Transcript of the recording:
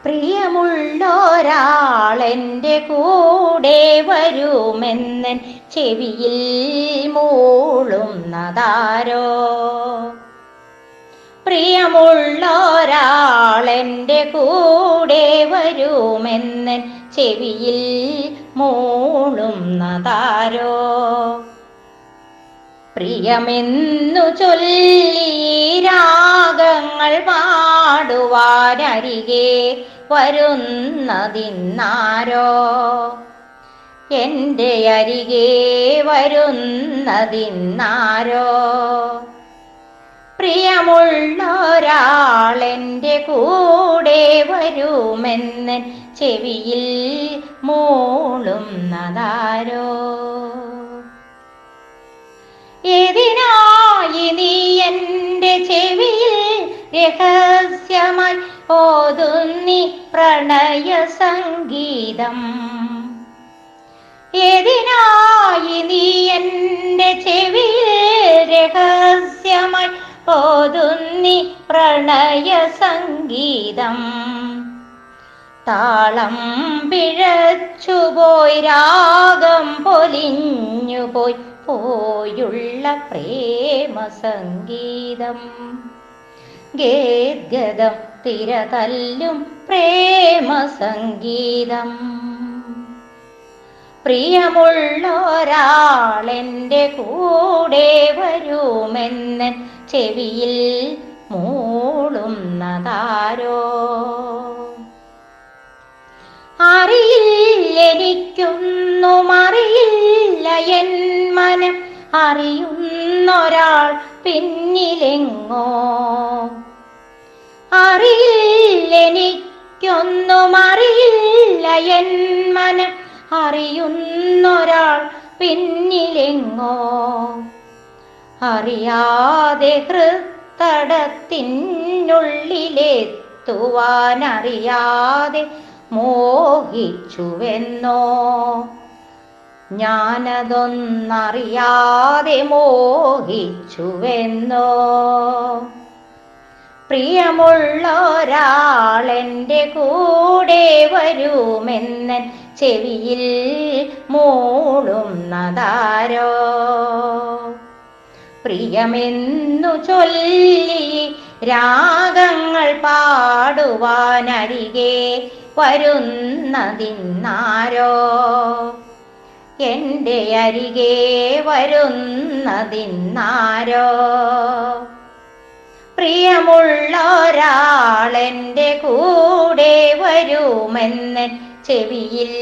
പ്രിയമുള്ളൊരാളെൻ്റെ കൂടെ വരുമെന്നൻ ചെവിയിൽ മൂളുന്നതാരോ? പ്രിയമുള്ളൊരാളെൻ്റെ കൂടെ വരുമെന്നൻ ചെവിയിൽ മൂളുന്നതാരോ? പ്രിയമെന്നു ചൊല്ലി രാഗങ്ങൾ പാടുവാനരികെ വരുന്നതിന്നാരോ? എൻ്റെ അരികെ വരുന്നതിന്നാരോ? പ്രിയമുള്ളൊരാളെൻ്റെ കൂടെ വരുമെന്നൻ ചെവിയിൽ മൂളുന്നതാരോ? ഏതിനായി നീ എൻ്റെ ചെവിയിൽ രഹസ്യമായി ഓതുന്നി പ്രണയ സംഗീതം? ഏതിനായി നീ എൻ്റെ ചെവിയിൽ രഹസ്യമായി ഓതുന്നി പ്രണയ സംഗീതം? താളം പിഴച്ചുപോയി രാഗം പൊലിഞ്ഞുപോയി പോയുള്ള പ്രേമ സംഗീതം. ഗദ്ഗദം തിരതല്ലും പ്രേമ സംഗീതം. പ്രിയമുള്ളൊരാളെൻ്റെ കൂടെ വരുമെന്നൻ ചെവിയിൽ മൂളുന്നതാരോ? അറിയില്ലെനിക്കൊന്നും അറിയില്ല എൻ മനം അറിയുന്നൊരാൾ പിന്നിലെങ്ങോ. അറിയില്ലെനിക്കൊന്നും അറിയില്ല എൻ മനം അറിയുന്നൊരാൾ പിന്നിലെങ്ങോ. അറിയാതെ ഹൃത്തടത്തിനുള്ളിലെത്തുവാനറിയാതെ മോഹിച്ചുവെന്നോ. ഞാനതൊന്നറിയാതെ മോഹിച്ചുവെന്നോ. പ്രിയമുള്ളൊരാളെൻ്റെ കൂടെ വരുമെന്നൻ ചെവിയിൽ മൂളുന്നതാരോ? പ്രിയമെന്നു ചൊല്ലി രാഗങ്ങൾ പാടുവാനരികെ വരുന്നതിന്നാരോ? എൻ്റെ അരികെ വരുന്നതിന്നാരോ? പ്രിയമുള്ളൊരാളെൻ്റെ കൂടെ വരുമെന്നൻ ചെവിയിൽ